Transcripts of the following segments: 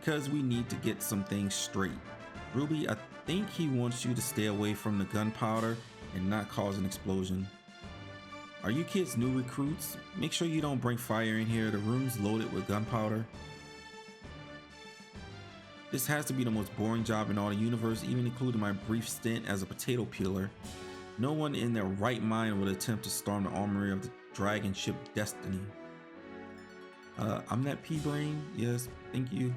because we need to get some things straight. Ruby, I think he wants you to stay away from the gunpowder and not cause an explosion. Are you kids new recruits? Make sure you don't bring fire in here. The room's loaded with gunpowder. This has to be the most boring job in all the universe, even including my brief stint as a potato peeler. No one in their right mind would attempt to storm the armory of the dragon ship Destiny. I'm that P-brain. Yes, thank you.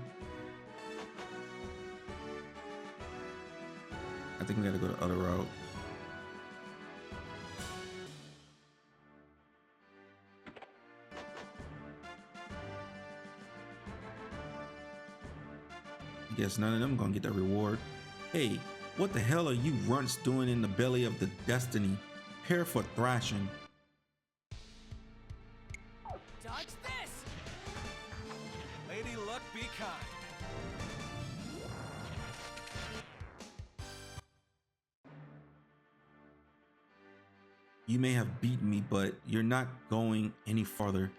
I think we gotta go the other route. I guess none of them gonna get that reward. Hey, what the hell are you runts doing in the belly of the Destiny? Prepare for thrashing. Dodge this! Lady Luck, be kind. You may have beaten me, but you're not going any farther.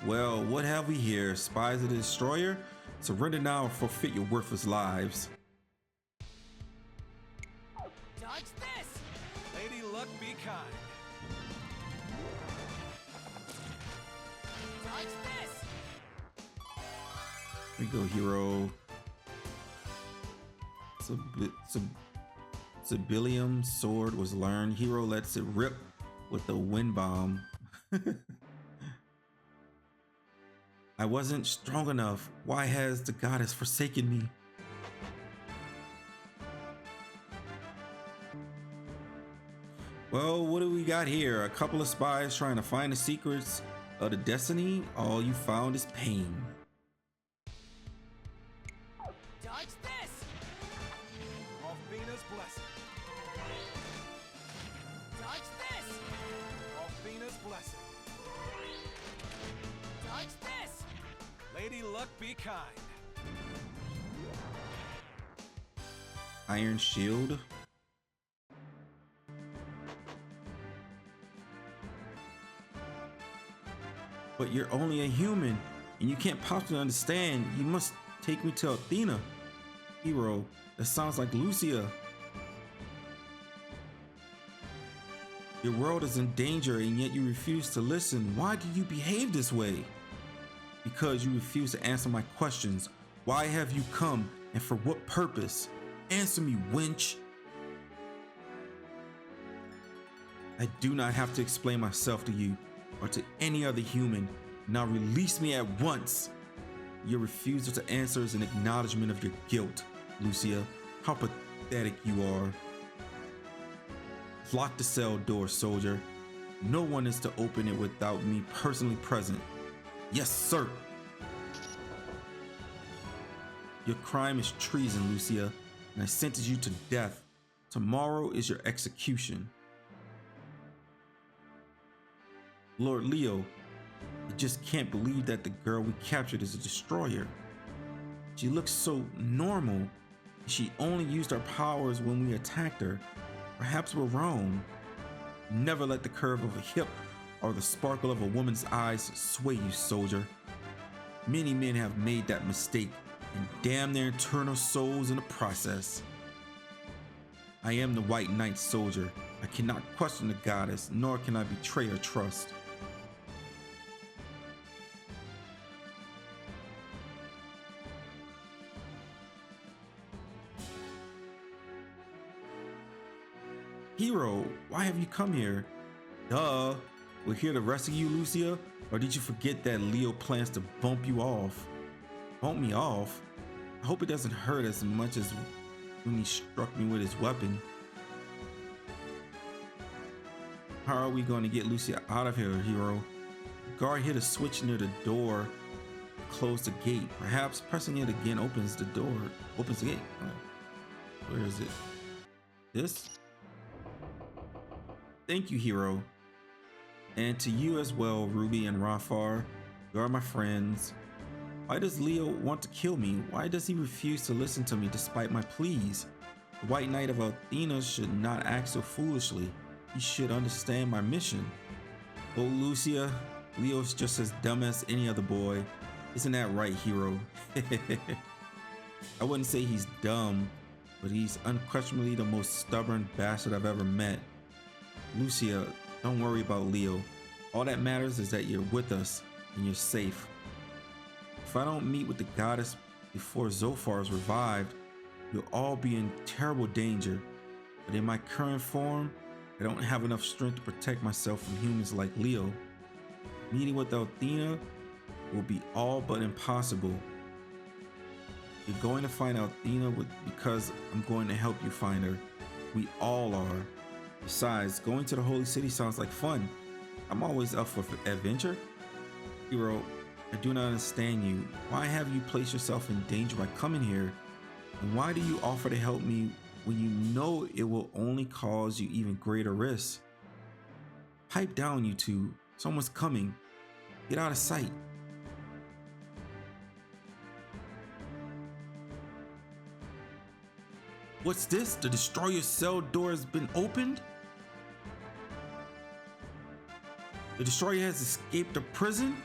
Well, what have we here? Spies of the Destroyer? Surrender now or forfeit your worthless lives. Dodge this! Lady Luck, be kind. Dodge this! Here we go, Hiro. Sibilium sword was learned. Hiro lets it rip with the wind bomb. I wasn't strong enough. Why has the goddess forsaken me? Well, what do we got here? A couple of spies trying to find the secrets of the Destiny. All you found is pain. Dodge this! Alfina's blessing. Dodge this! Alfina's blessing. Dodge this! Lady Luck, be kind. Iron shield. But you're only a human, and you can't possibly understand. You must take me to Athena. Hiro, that sounds like Lucia. Your world is in danger, and yet you refuse to listen. Why do you behave this way? Because you refuse to answer my questions. Why have you come, and for what purpose? Answer me, wench. I do not have to explain myself to you or to any other human. Now release me at once. Your refusal to answer is an acknowledgement of your guilt, Lucia. How pathetic you are. Lock the cell door, soldier. No one is to open it without me personally present. Yes, sir. Your crime is treason, Lucia, and I sentence you to death. Tomorrow is your execution. Lord Leo, I just can't believe that the girl we captured is a destroyer. She looks so normal. She only used her powers when we attacked her. Perhaps we're wrong. Never let the curve of a hip or the sparkle of a woman's eyes sway you, soldier. Many men have made that mistake and damn their eternal souls in the process. I am the White Knight, soldier. I cannot question the goddess, nor can I betray her trust. Hiro, why have you come here? Duh, we're here to rescue you, Lucia? Or did you forget that Leo plans to bump you off? Bump me off? I hope it doesn't hurt as much as when he struck me with his weapon. How are we going to get Lucia out of here, Hiro? The guard hit a switch near the door to close the gate. Perhaps pressing it again opens the door. Opens the gate. Oh. Where is it? This? Thank you, Hiro. And to you as well, Ruby and Rafar. You are my friends. Why does Leo want to kill me? Why does he refuse to listen to me despite my pleas? The White Knight of Athena should not act so foolishly. He should understand my mission. Oh, Lucia, Leo's just as dumb as any other boy. Isn't that right, Hiro? I wouldn't say he's dumb, but he's unquestionably the most stubborn bastard I've ever met. Lucia, don't worry about Leo. All that matters is that you're with us and you're safe. If I don't meet with the goddess before Zophar is revived, you'll all be in terrible danger. But in my current form, I don't have enough strength to protect myself from humans like Leo. Meeting with Althena will be all but impossible. You're going to find Althena because I'm going to help you find her. We all are. Besides, going to the Holy City sounds like fun. I'm always up for adventure. Hiro, I do not understand you. Why have you placed yourself in danger by coming here? And why do you offer to help me when you know it will only cause you even greater risks? Pipe down, you two. Someone's coming. Get out of sight. What's this? The destroyer's cell door has been opened? The destroyer has escaped the prison?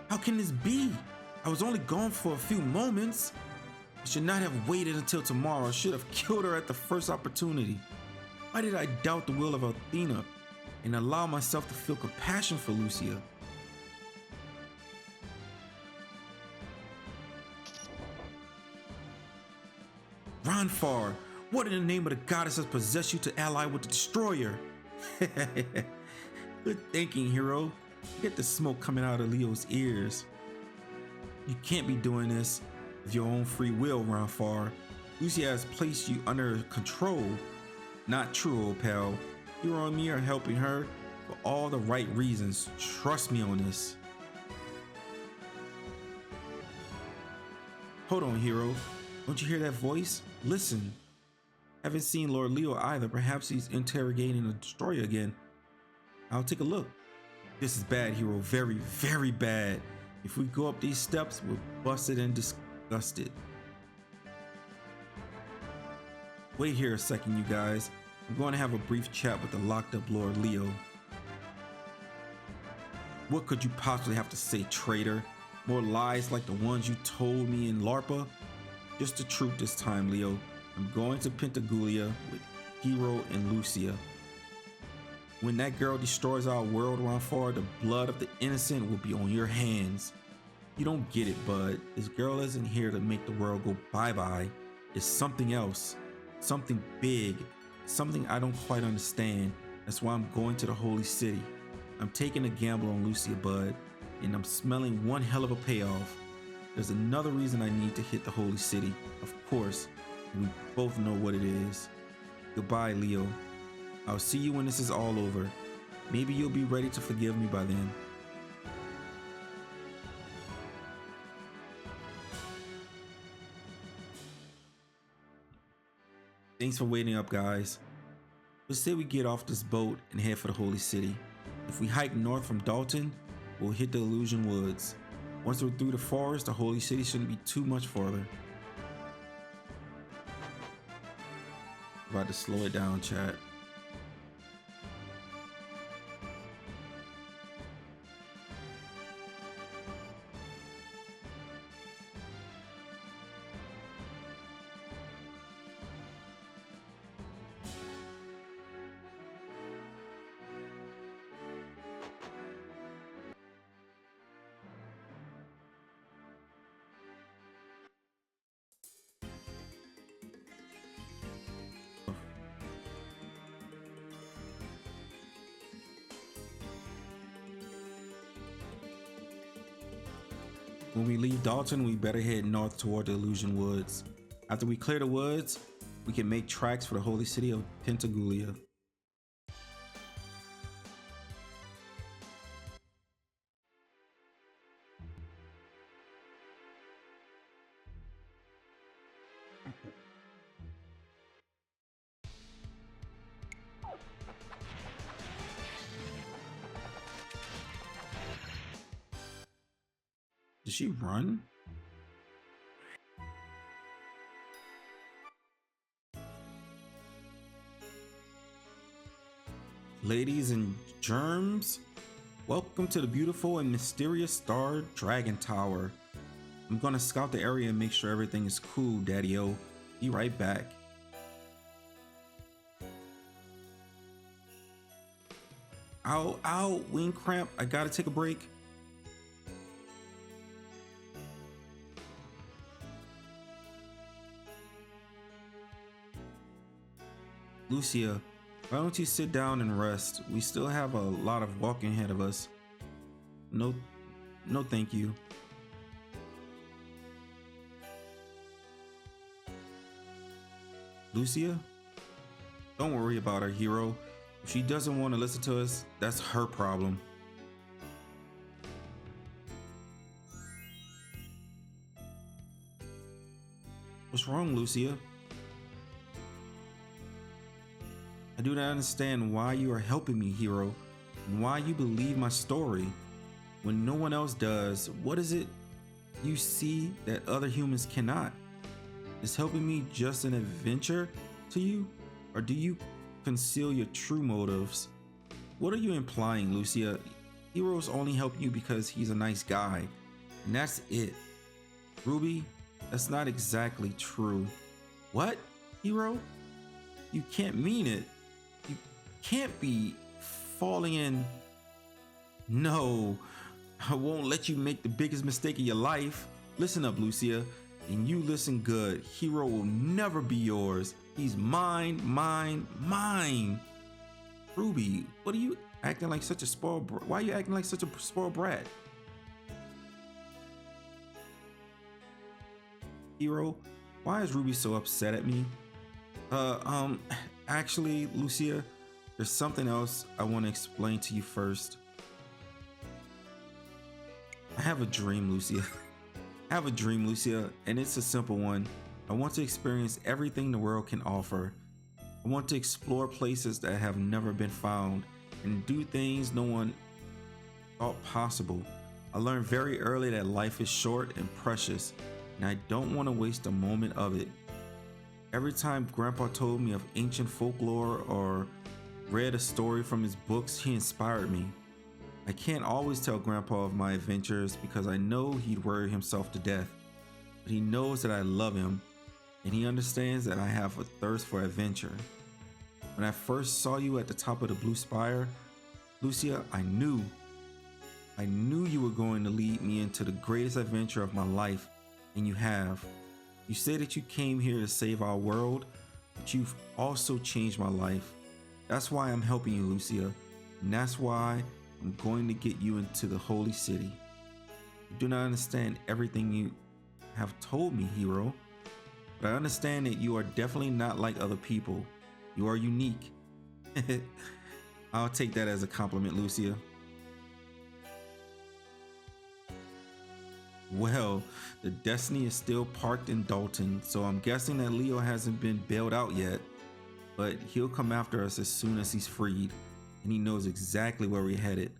How can this be? I was only gone for a few moments. I should not have waited until tomorrow. I should have killed her at the first opportunity. Why did I doubt the will of Althena and allow myself to feel compassion for Lucia? Ranfar, what in the name of the goddess has possessed you to ally with the destroyer? Good thinking, Hiro. Get the smoke coming out of Leo's ears. You can't be doing this of your own free will, Ranfar. Lucia has placed you under control. Not true, old pal. Hiro and me are helping her for all the right reasons. Trust me on this. Hold on, Hiro. Don't you hear that voice? Listen. Haven't seen Lord Leo either. Perhaps he's interrogating the destroyer again. I'll take a look. This is bad, Hiro. Very, very bad. If we go up these steps, we're busted and disgusted. Wait here a second, you guys. I'm going to have a brief chat with the locked up Lord Leo. What could you possibly have to say, traitor? More lies like the ones you told me in LARPA? Just the truth this time, Leo. I'm going to Pentagoulia with Hiro and Lucia. When that girl destroys our world, Ranfar, the blood of the innocent will be on your hands. You don't get it, bud. This girl isn't here to make the world go bye-bye. It's something else. Something big. Something I don't quite understand. That's why I'm going to the Holy City. I'm taking a gamble on Lucia, bud, and I'm smelling one hell of a payoff. There's another reason I need to hit the Holy City, of course, and we both know what it is. Goodbye, Leo. I'll see you when this is all over. Maybe you'll be ready to forgive me by then. Thanks for waiting up, guys. Let's say we get off this boat and head for the Holy City. If we hike north from Dalton, we'll hit the Illusion Woods. Once we're through the forest, the Holy City shouldn't be too much farther. About to slow it down, chat. When we leave Dalton, we better head north toward the Illusion Woods. After we clear the woods, we can make tracks for the holy city of Pentagoulia. Did she run? Ladies and germs? Welcome to the beautiful and mysterious Star Dragon Tower. I'm gonna scout the area and make sure everything is cool, Daddy-o. Be right back. Ow, ow, wing cramp. I gotta take a break. Lucia, why don't you sit down and rest? We still have a lot of walking ahead of us. No, thank you. Lucia? Don't worry about her, Hiro. If she doesn't want to listen to us, that's her problem. What's wrong, Lucia? I do not understand why you are helping me, Hiro, and why you believe my story when no one else does. What is it you see that other humans cannot? Is helping me just an adventure to you, or do you conceal your true motives? What are you implying, Lucia? Hiro's only helping you because he's a nice guy, and that's it. Ruby, that's not exactly true. What, Hiro? You can't mean it. You can't be falling in. No, I won't let you make the biggest mistake of your life. Listen up, Lucia, and you listen good. Hiro will never be yours. He's mine, mine, mine. Ruby, what are you acting like such a spoiled brat? Why are you acting like such a spoiled brat? Hiro, why is Ruby so upset at me? Actually, Lucia, there's something else I want to explain to you first. I have a dream, Lucia. I have a dream, Lucia, and it's a simple one. I want to experience everything the world can offer. I want to explore places that have never been found and do things no one thought possible. I learned very early that life is short and precious, and I don't want to waste a moment of it. Every time Grandpa told me of ancient folklore or read a story from his books, he inspired me. I can't always tell Grandpa of my adventures because I know he'd worry himself to death, but he knows that I love him, and he understands that I have a thirst for adventure. When I first saw you at the top of the Blue Spire, Lucia, I knew you were going to lead me into the greatest adventure of my life, and you have. You say that you came here to save our world, but you've also changed my life. That's why I'm helping you, Lucia, and that's why I'm going to get you into the holy city. I do not understand everything you have told me, Hiro, but I understand that you are definitely not like other people. You are unique. I'll take that as a compliment, Lucia. Well, the Destiny is still parked in Dalton, so I'm guessing that Leo hasn't been bailed out yet, but he'll come after us as soon as he's freed, and he knows exactly where we're headed.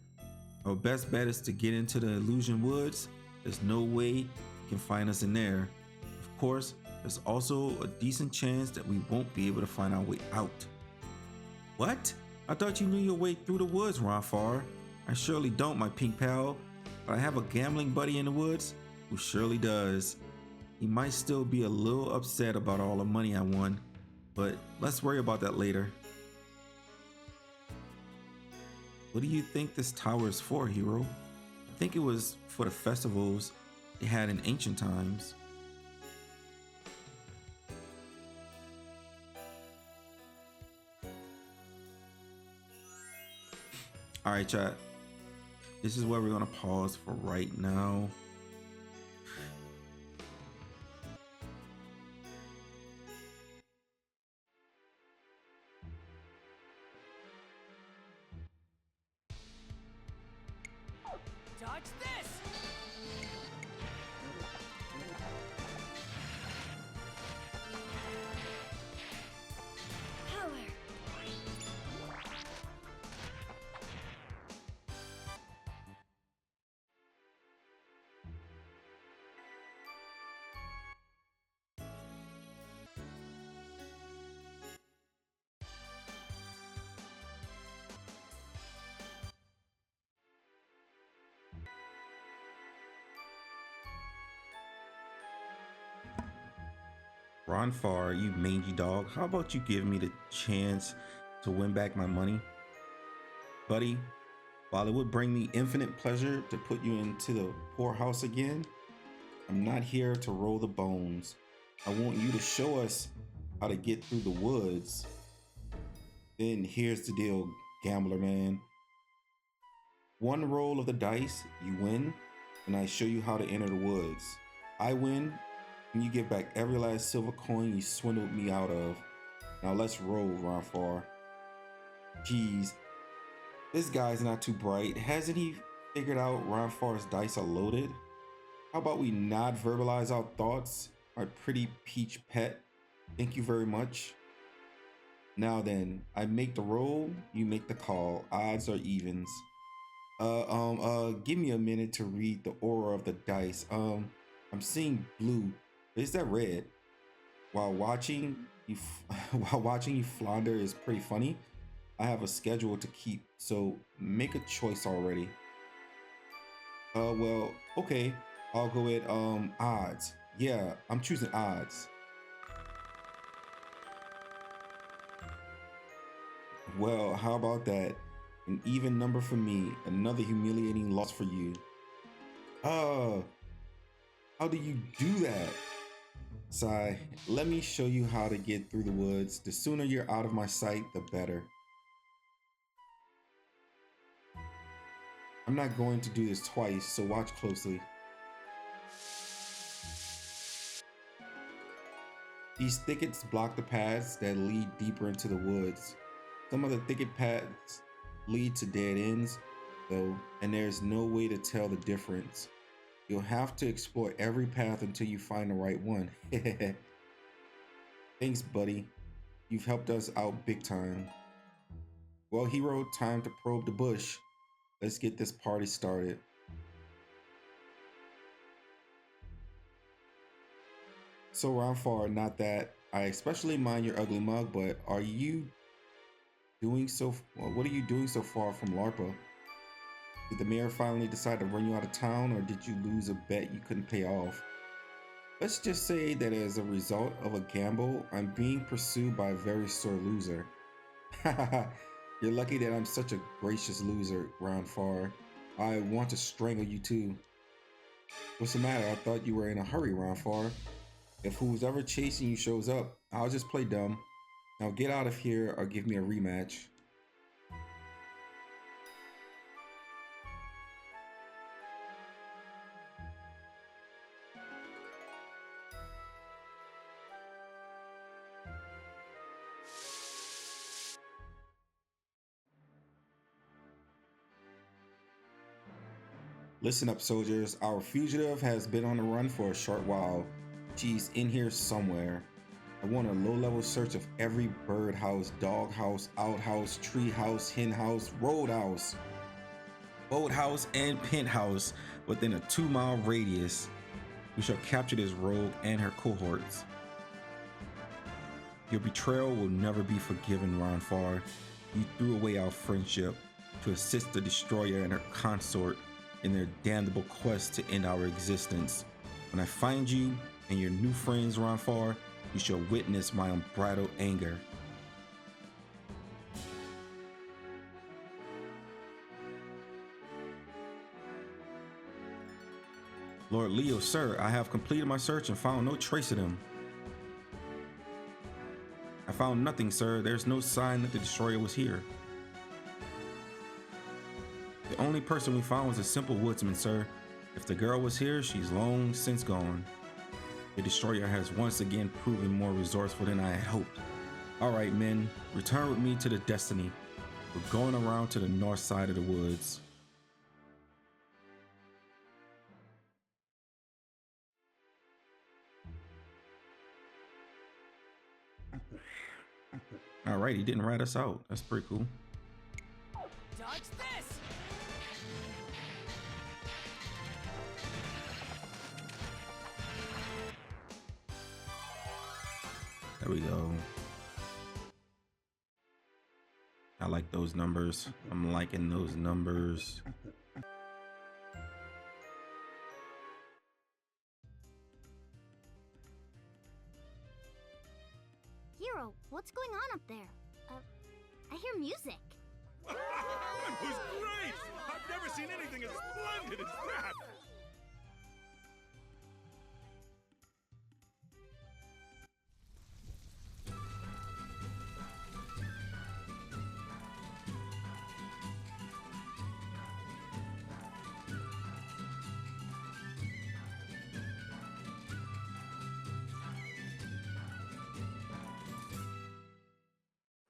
Our best bet is to get into the Illusion Woods. There's no way he can find us in there. Of course, there's also a decent chance that we won't be able to find our way out. What? I thought you knew your way through the woods, Ronfar. I surely don't, my pink pal, but I have a gambling buddy in the woods who surely does. He might still be a little upset about all the money I won, but let's worry about that later. What do you think this tower is for, Hiro? I think it was for the festivals they had in ancient times. Alright, chat. This is where we're gonna pause for right now. Dodge this! Power. Ron Farr, you mangy dog, how about you give me the chance to win back my money? Buddy, while it would bring me infinite pleasure to put you into the poorhouse again, I'm not here to roll the bones. I want you to show us how to get through the woods. Then here's the deal, gambler man. One roll of the dice, you win, and I show you how to enter the woods. I win, and you get back every last silver coin you swindled me out of. Now let's roll, Ron Farr. Geez, this guy's not too bright. Hasn't he figured out Ron Farr's dice are loaded? How about we not verbalize our thoughts, my pretty peach pet? Thank you very much. Now then, I make the roll, you make the call. Odds are evens. Give me a minute to read the aura of the dice. I'm seeing blue. Is that red? While watching you flounder is pretty funny. I have a schedule to keep, so make a choice already. Well, okay. I'll go with odds. Yeah, I'm choosing odds. Well, how about that? An even number for me, another humiliating loss for you. How do you do that? Sigh, let me show you how to get through the woods. The sooner you're out of my sight, the better. I'm not going to do this twice, so watch closely. These thickets block the paths that lead deeper into the woods. Some of the thicket paths lead to dead ends, though, and there's no way to tell the difference. You'll have to explore every path until you find the right one. Thanks, buddy. You've helped us out big time. Well, Hiro, time to probe the bush. Let's get this party started. So Ron Farr, not that I especially mind your ugly mug, but are you doing so? Well, what are you doing so far from LARPA? Did the mayor finally decide to run you out of town, or did you lose a bet you couldn't pay off? Let's just say that as a result of a gamble, I'm being pursued by a very sore loser. You're lucky that I'm such a gracious loser, Ron Farr. I want to strangle you too. What's the matter? I thought you were in a hurry, Ron Farr. If who's ever chasing you shows up, I'll just play dumb. Now get out of here or give me a rematch. Listen up, soldiers. Our fugitive has been on the run for a short while. She's in here somewhere. I want a low-level search of every birdhouse, doghouse, outhouse, treehouse, henhouse, roadhouse, boathouse, and penthouse within a 2-mile radius. We shall capture this rogue and her cohorts. Your betrayal will never be forgiven, Ron Farr. You threw away our friendship to assist the destroyer and her consort in their damnable quest to end our existence. When I find you and your new friends, Ron Farr, you shall witness my unbridled anger. Lord Leo, sir, I have completed my search and found no trace of them. I found nothing, sir. There's no sign that the destroyer was here. The only person we found was a simple woodsman, sir. If the girl was here, she's long since gone. The destroyer has once again proven more resourceful than I had hoped. All right, men, return with me to the Destiny. We're going around to the north side of the woods. All right, he didn't rat us out. That's pretty cool. Dodge this! There we go. I like those numbers. I'm liking those numbers. Hiro, what's going on up there? I hear music. It was great! I've never seen anything as splendid as that!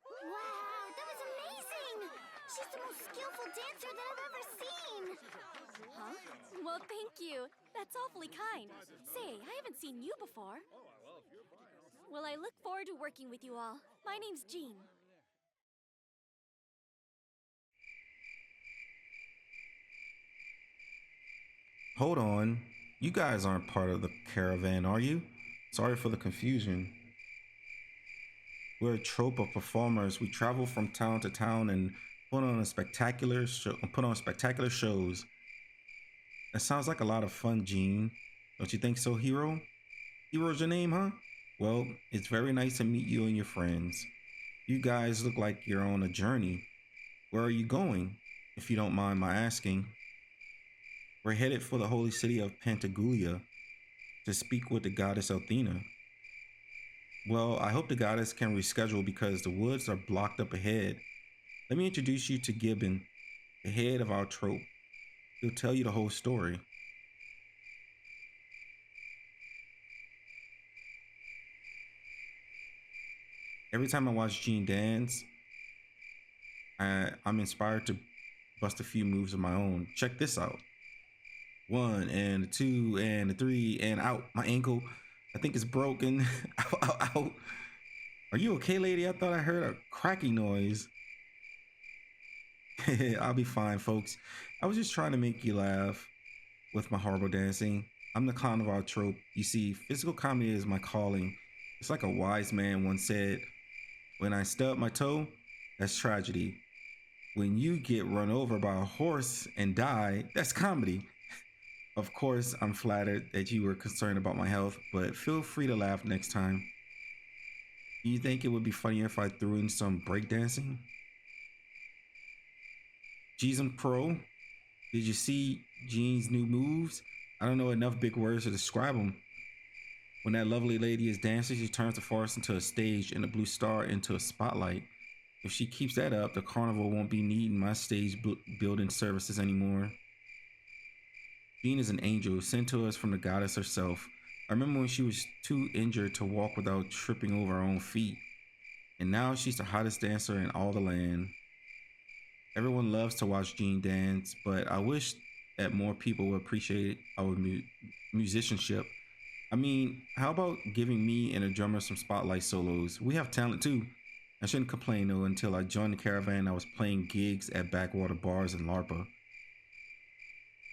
Wow, that was amazing! She's the most skillful dancer that I've ever seen! Huh? Well, thank you. That's awfully kind. Say, I haven't seen you before. Well, I look forward to working with you all. My name's Jean. Hold on. You guys aren't part of the caravan, are you? Sorry for the confusion. We're a trope of performers. We travel from town to town and put on spectacular shows. That sounds like a lot of fun, Gene. Don't you think so, Hiro? Hiro's your name, huh? Well, it's very nice to meet you and your friends. You guys look like you're on a journey. Where are you going, if you don't mind my asking? We're headed for the holy city of Pantagulia to speak with the goddess Athena. Well, I hope the goddess can reschedule because the woods are blocked up ahead. Let me introduce you to Gibbon, the head of our trope. He'll tell you the whole story. Every time I watch Jean dance, I'm inspired to bust a few moves of my own. Check this out. 1 and 2 and 3 and out. My ankle, I think it's broken. Ow, ow, ow. Are you okay, lady? I thought I heard a cracking noise. I'll be fine, folks. I was just trying to make you laugh with my horrible dancing. I'm the clown of our trope. You see, physical comedy is my calling. It's like a wise man once said, when I stub my toe, that's tragedy. When you get run over by a horse and die, that's comedy. Of course, I'm flattered that you were concerned about my health, but feel free to laugh next time. Do you think it would be funnier if I threw in some breakdancing? G's Pro, did you see Gene's new moves? I don't know enough big words to describe them. When that lovely lady is dancing, she turns the forest into a stage and the blue star into a spotlight. If she keeps that up, the carnival won't be needing my stage building services anymore. Jean is an angel sent to us from the goddess herself. I remember when she was too injured to walk without tripping over her own feet. And now she's the hottest dancer in all the land. Everyone loves to watch Jean dance, but I wish that more people would appreciate our musicianship. I mean, how about giving me and a drummer some spotlight solos? We have talent too. I shouldn't complain though. Until I joined the caravan, I was playing gigs at backwater bars in LARPA.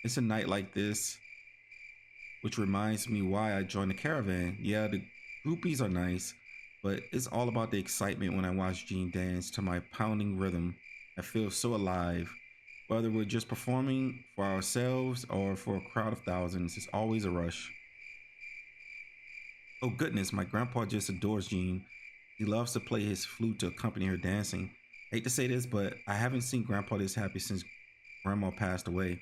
It's a night like this, which reminds me why I joined the caravan. Yeah, the groupies are nice, but it's all about the excitement when I watch Jean dance to my pounding rhythm. I feel so alive. Whether we're just performing for ourselves or for a crowd of thousands, it's always a rush. Oh goodness, my grandpa just adores Jean. He loves to play his flute to accompany her dancing. I hate to say this, but I haven't seen grandpa this happy since grandma passed away.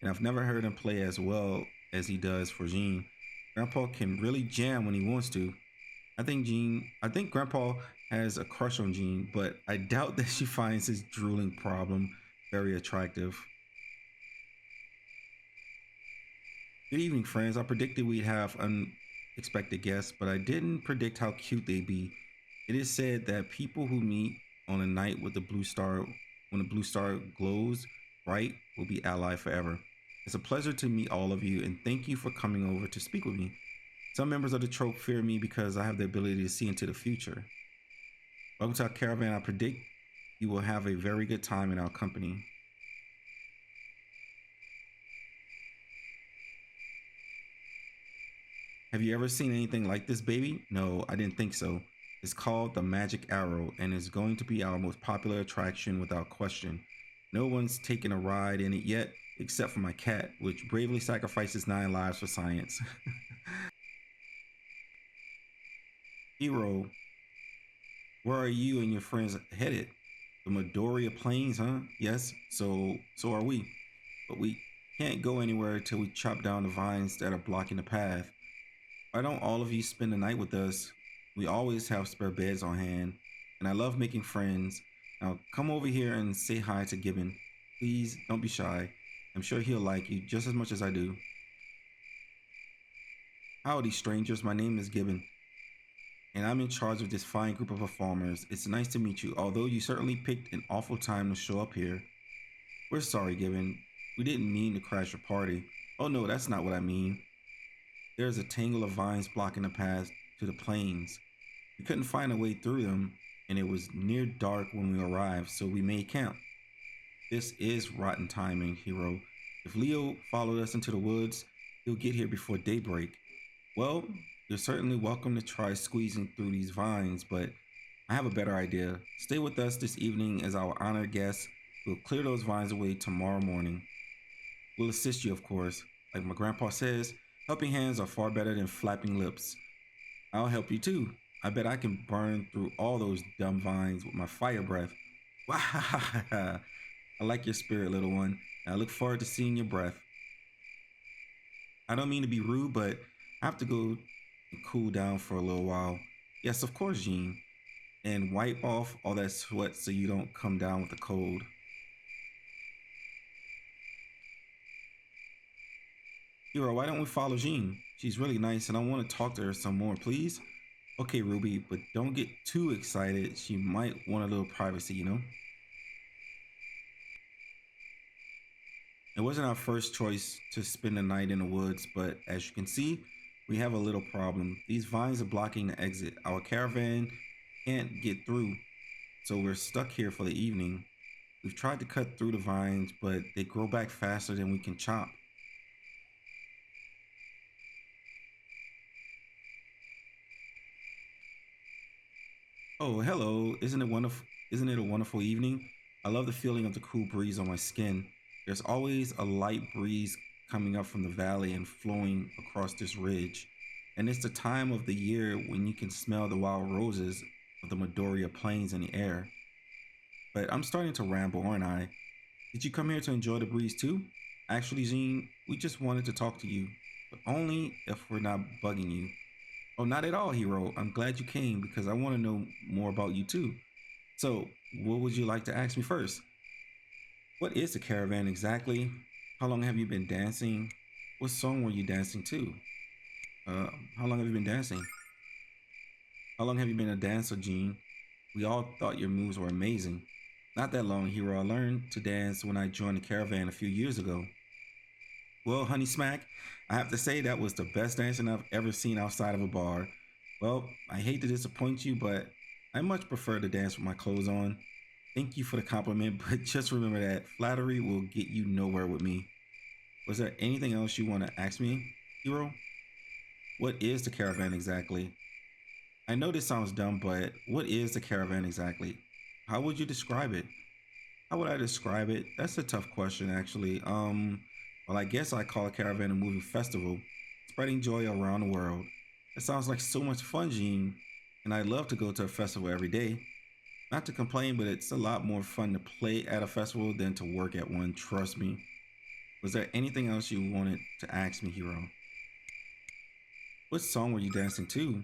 And I've never heard him play as well as he does for Jean. Grandpa can really jam when he wants to. I think Grandpa has a crush on Jean, but I doubt that she finds his drooling problem very attractive. Good evening, friends. I predicted we'd have unexpected guests, but I didn't predict how cute they'd be. It is said that people who meet on a night with the blue star, when the blue star glows bright, will be allied forever. It's a pleasure to meet all of you, and thank you for coming over to speak with me. Some members of the trope fear me because I have the ability to see into the future. Welcome to our caravan. I predict you will have a very good time in our company. Have you ever seen anything like this, baby? No, I didn't think so. It's called the Magic Arrow and is going to be our most popular attraction without question. No one's taken a ride in it yet, except for my cat, which bravely sacrifices 9 lives for science. Hiro, Where are you and your friends headed? The Midoriya Plains, huh? Yes, so are we. But we can't go anywhere till we chop down the vines that are blocking the path. Why don't all of you spend the night with us? We always have spare beds on hand, and I love making friends. Now come over here and say hi to Gibbon. Please don't be shy. I'm sure he'll like you just as much as I do. Howdy, strangers. My name is Gibbon, and I'm in charge of this fine group of performers. It's nice to meet you, although you certainly picked an awful time to show up here. We're sorry, Gibbon. We didn't mean to crash your party. Oh no, that's not what I mean. There's a tangle of vines blocking the path to the plains. We couldn't find a way through them, and it was near dark when we arrived, so we made camp. This is rotten timing, Hiro. If Leo followed us into the woods, he'll get here before daybreak. Well, you're certainly welcome to try squeezing through these vines, but I have a better idea. Stay with us this evening as our honored guest. We'll clear those vines away tomorrow morning. We'll assist you, of course. Like my grandpa says, helping hands are far better than flapping lips. I'll help you too. I bet I can burn through all those dumb vines with my fire breath. Wow! I like your spirit, little one. And I look forward to seeing your breath. I don't mean to be rude, but I have to go and cool down for a little while. Yes, of course, Jean. And wipe off all that sweat so you don't come down with a cold. Hiro, why don't we follow Jean? She's really nice and I want to talk to her some more, please? Okay, Ruby, but don't get too excited. She might want a little privacy, you know? It wasn't our first choice to spend the night in the woods, but as you can see, we have a little problem. These vines are blocking the exit. Our caravan can't get through, so we're stuck here for the evening. We've tried to cut through the vines, but they grow back faster than we can chop. Oh, hello. Isn't it wonderful? Isn't it a wonderful evening? I love the feeling of the cool breeze on my skin. There's always a light breeze coming up from the valley and flowing across this ridge. And it's the time of the year when you can smell the wild roses of the Midoriya Plains in the air. But I'm starting to ramble, aren't I? Did you come here to enjoy the breeze too? Actually, Jean, we just wanted to talk to you, but only if we're not bugging you. Oh, not at all, Hiro. I'm glad you came because I want to know more about you too. So, what would you like to ask me first? What is the caravan exactly? How long have you been dancing? What song were you dancing to? How long have you been dancing? How long have you been a dancer, Jean? We all thought your moves were amazing. Not that long, Hiro. I learned to dance when I joined the caravan a few years ago. Well, Honey Smack, I have to say that was the best dancing I've ever seen outside of a bar. Well, I hate to disappoint you, but I much prefer to dance with my clothes on. Thank you for the compliment, but just remember that flattery will get you nowhere with me. Was there anything else you want to ask me, Hiro? What is the caravan exactly? I know this sounds dumb, but what is the caravan exactly? How would you describe it? How would I describe it? That's a tough question, actually. Well, I guess I call a caravan a movie festival, spreading joy around the world. It sounds like so much fun, Jean, and I'd love to go to a festival every day. Not to complain, but it's a lot more fun to play at a festival than to work at one, trust me. Was there anything else you wanted to ask me, Hiro? What song were you dancing to?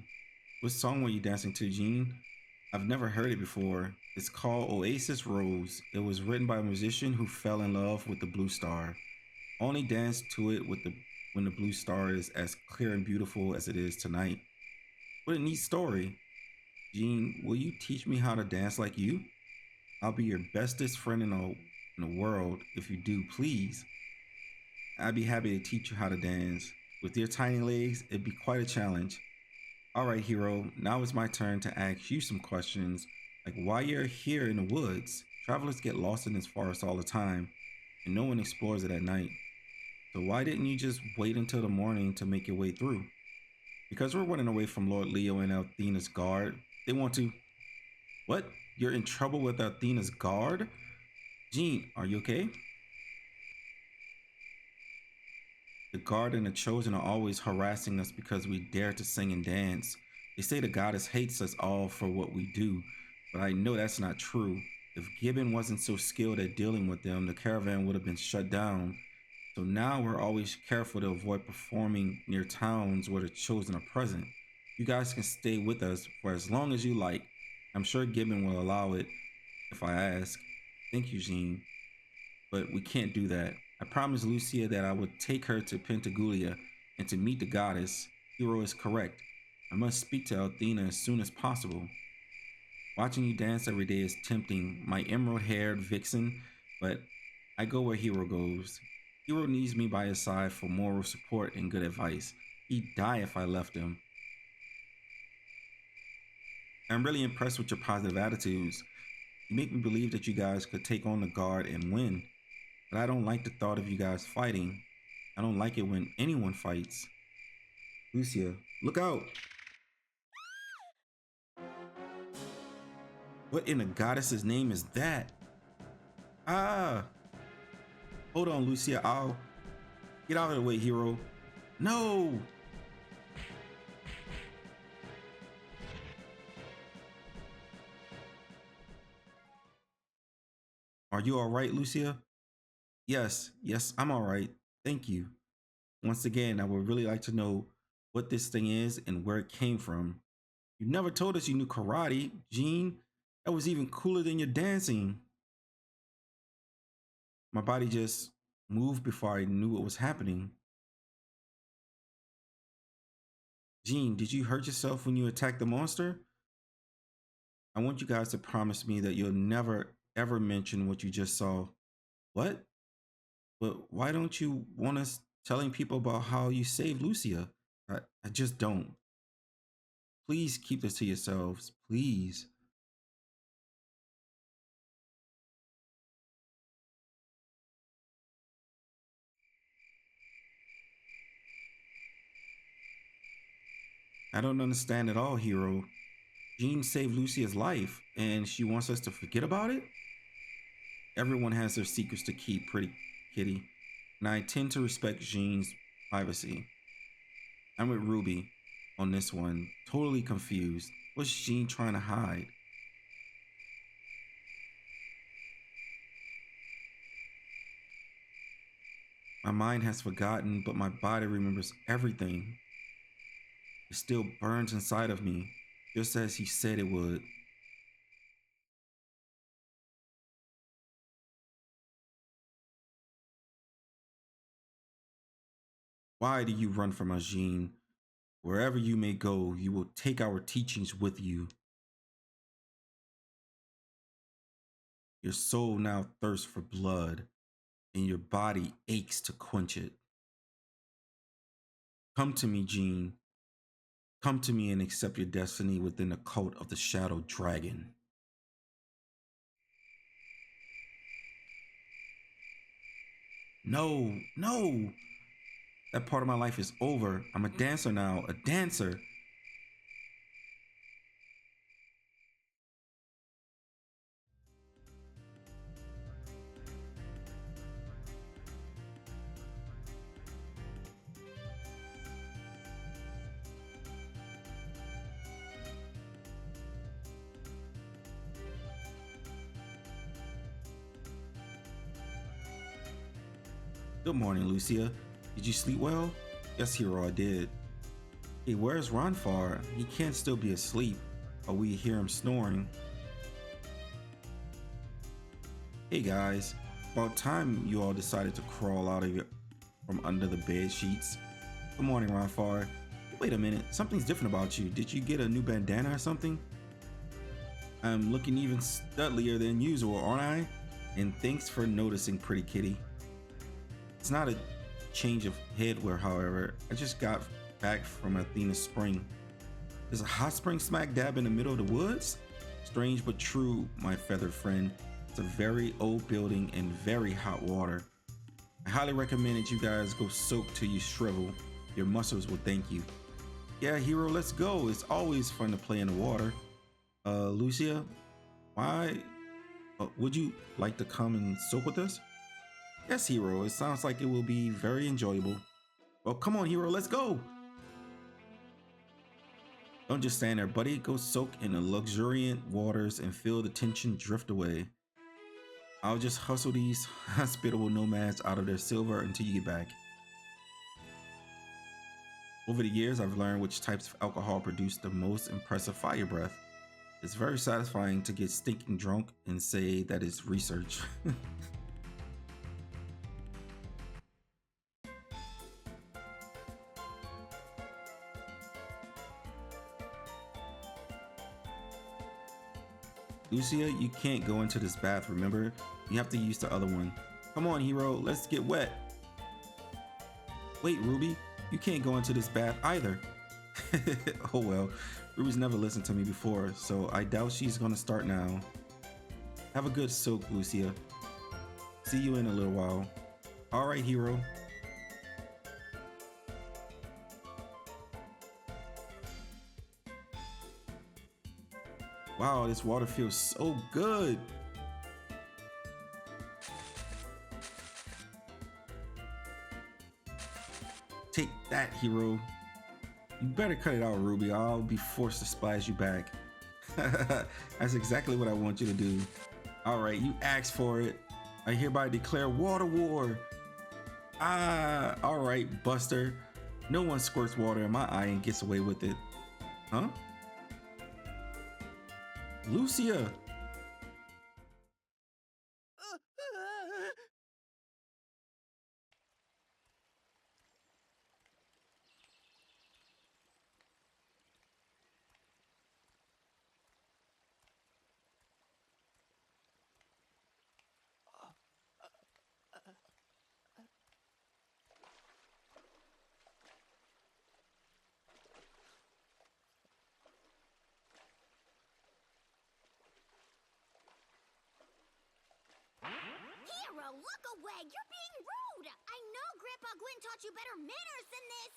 What song were you dancing to, Jean? I've never heard it before. It's called Oasis Rose. It was written by a musician who fell in love with the blue star. Only danced to it when the blue star is as clear and beautiful as it is tonight. What a neat story. Jean, will you teach me how to dance like you? I'll be your bestest friend in the world if you do, please. I'd be happy to teach you how to dance. With your tiny legs, it'd be quite a challenge. Alright, Hiro, now it's my turn to ask you some questions, like why you're here in the woods. Travelers get lost in this forest all the time, and no one explores it at night. So why didn't you just wait until the morning to make your way through? Because we're running away from Lord Leo and Athena's guard. They want to... What? You're in trouble with Athena's guard? Jean, are you okay? The guard and the chosen are always harassing us because we dare to sing and dance. They say the goddess hates us all for what we do, but I know that's not true. If Gibbon wasn't so skilled at dealing with them, the caravan would have been shut down. So now we're always careful to avoid performing near towns where the chosen are present. You guys can stay with us for as long as you like. I'm sure Gibbon will allow it if I ask. Thank you, Jean. But we can't do that. I promised Lucia that I would take her to Pentagoulia and to meet the goddess. Hiro is correct. I must speak to Athena as soon as possible. Watching you dance every day is tempting, my emerald-haired vixen, but I go where Hiro goes. Hiro needs me by his side for moral support and good advice. He'd die if I left him. I'm really impressed with your positive attitudes. You make me believe that you guys could take on the guard and win. But I don't like the thought of you guys fighting. I don't like it when anyone fights. Lucia, look out! What in the goddess's name is that? Ah! Hold on, Lucia, I'll... Get out of the way, Hiro. No! Are you alright, Lucia? Yes, I'm alright. Thank you. Once again, I would really like to know what this thing is and where it came from. You never told us you knew karate, Jean. That was even cooler than your dancing. My body just moved before I knew what was happening. Jean, did you hurt yourself when you attacked the monster? I want you guys to promise me that you'll never ever mention what you just saw. What? But why don't you want us telling people about how you saved Lucia? I just don't. Please keep this to yourselves, please. I don't understand at all, Hiro. Jean saved Lucia's life, and she wants us to forget about it? Everyone has their secrets to keep, pretty kitty, and I tend to respect Jean's privacy. I'm with Ruby on this one, totally confused. What's Jean trying to hide? My mind has forgotten, but my body remembers everything. It still burns inside of me, just as he said it would. Why do you run from us, Jean? Wherever you may go, you will take our teachings with you. Your soul now thirsts for blood, and your body aches to quench it. Come to me, Jean. Come to me and accept your destiny within the cult of the Shadow Dragon. No, no! That part of my life is over. I'm a dancer now, a dancer. Good morning, Lucia. Did you sleep well? Yes, Hiro, I did. Hey, where's Ronfar? He can't still be asleep, or we hear him snoring. Hey guys, about time you all decided to crawl out of from under the bed sheets. Good morning, Ronfar. Wait a minute, something's different about you. Did you get a new bandana or something? I'm looking even studlier than usual, aren't I? And thanks for noticing, pretty kitty. It's not a change of headwear, however. I just got back from Athena Spring. There's a hot spring smack dab in the middle of the woods? Strange but true, my feathered friend. It's a very old building and very hot water. I highly recommend that you guys go soak till you shrivel. Your muscles will thank you. Yeah, Hiro, let's go. It's always fun to play in the water. Lucia, why would you like to come and soak with us? Yes, Hiro, it sounds like it will be very enjoyable. Well, come on, Hiro, let's go. Don't just stand there, buddy. Go soak in the luxuriant waters and feel the tension drift away. I'll just hustle these hospitable nomads out of their silver until you get back. Over the years, I've learned which types of alcohol produce the most impressive fire breath. It's very satisfying to get stinking drunk and say that it's research. Lucia, you can't go into this bath, remember? You have to use the other one. Come on, Hiro, let's get wet. Wait, Ruby, you can't go into this bath either. Oh well, Ruby's never listened to me before, so I doubt she's gonna start now. Have a good soak, Lucia. See you in a little while. All right, Hiro. Wow, this water feels so good. Take that, Hiro. You better cut it out, Ruby. I'll be forced to splash you back. That's exactly what I want you to do. All right, you asked for it. I hereby declare water war. Ah, all right, Buster. No one squirts water in my eye and gets away with it. Huh? Lucia. Hiro, look away! You're being rude! I know Grandpa Gwyn taught you better manners than this!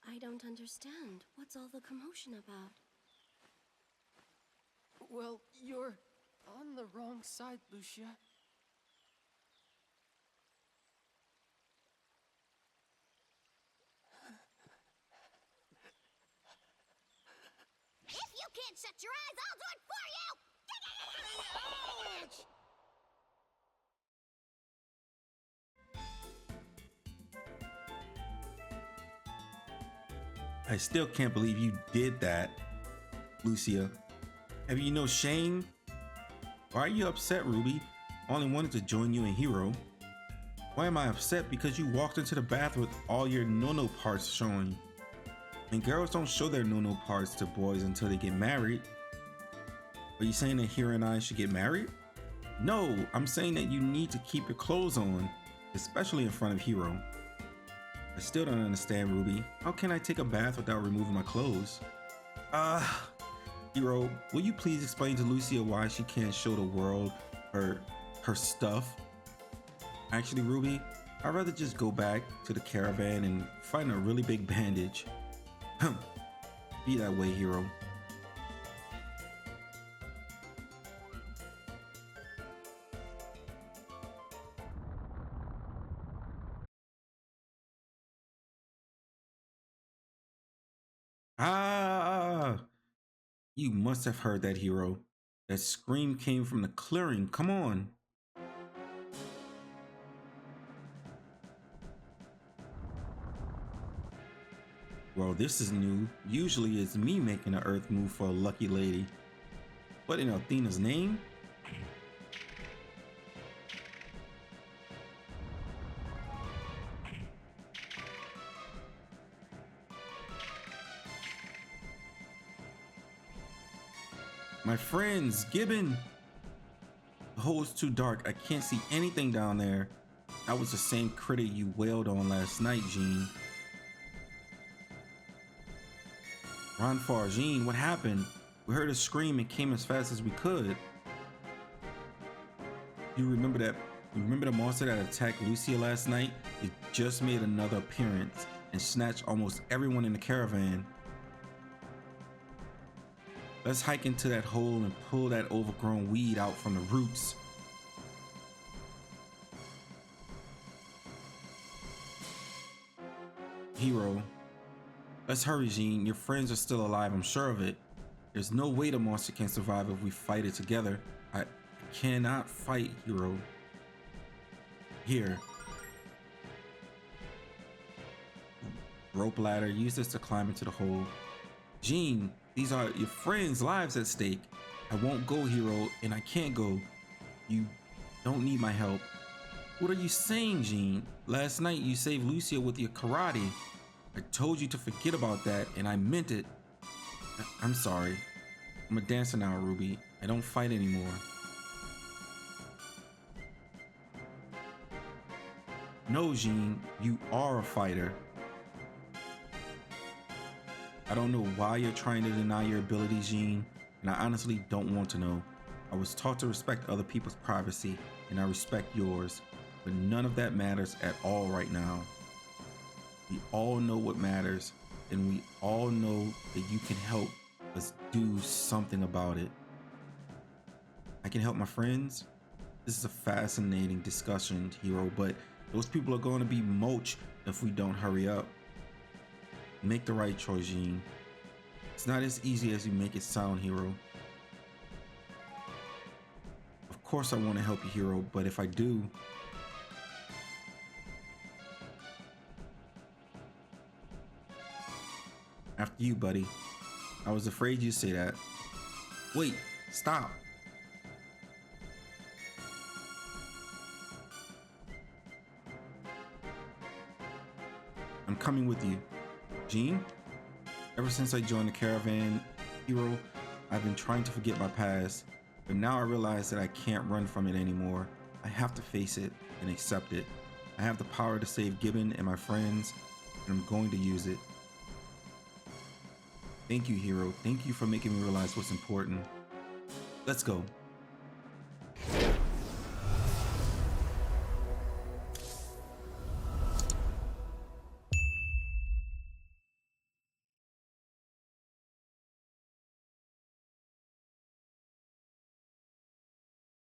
I don't understand. What's all the commotion about? Well, you're on the wrong side, Lucia. If you can't shut your eyes, I'll do it for you! Ouch! I still can't believe you did that, Lucia. Have you no shame? Why are you upset, Ruby? I only wanted to join you and Hiro. Why am I upset? Because you walked into the bath with all your no-no parts showing. And girls don't show their no-no parts to boys until they get married. Are you saying that Hiro and I should get married? No, I'm saying that you need to keep your clothes on, especially in front of Hiro. I still don't understand, Ruby. How can I take a bath without removing my clothes? Hiro, will you please explain to Lucia why she can't show the world her stuff? Actually, Ruby, I'd rather just go back to the caravan and find a really big bandage. Be that way, Hiro. Ah! You must have heard that, Hiro. That scream came from the clearing. Come on. Well, this is new. Usually it's me making an earth move for a lucky lady. But in Athena's name? My friends, Gibbon! The hole's too dark. I can't see anything down there. That was the same critter you wailed on last night, Jean. Run far, Jean, what happened? We heard a scream and came as fast as we could. You remember that? Remember the monster that attacked Lucia last night? It just made another appearance and snatched almost everyone in the caravan. Let's hike into that hole and pull that overgrown weed out from the roots. Hiro. Let's hurry, Jean. Your friends are still alive, I'm sure of it. There's no way the monster can survive if we fight it together. I cannot fight, Hiro. Here. Rope ladder. Use this to climb into the hole. Jean, these are your friends' lives at stake. I won't go, Hiro, and I can't go. You don't need my help. What are you saying, Jean? Last night you saved Lucia with your karate. I told you to forget about that, and I meant it. I'm sorry. I'm a dancer now, Ruby. I don't fight anymore. No, Jean, you are a fighter. I don't know why you're trying to deny your abilities, Jean, and I honestly don't want to know. I was taught to respect other people's privacy, and I respect yours, but none of that matters at all right now. We all know what matters, and we all know that you can help us do something about it. I can help my friends? This is a fascinating discussion, Hiro, but those people are going to be mulch if we don't hurry up. Make the right choice, Jean. It's not as easy as you make it sound, Hiro. Of course I want to help you, Hiro, but if I do... After you, buddy. I was afraid you'd say that. Wait, stop. I'm coming with you. Jean? Ever since I joined the caravan, Hiro, I've been trying to forget my past, but now I realize that I can't run from it anymore. I have to face it and accept it. I have the power to save Gibbon and my friends, and I'm going to use it. Thank you, Hiro. Thank you for making me realize what's important. Let's go.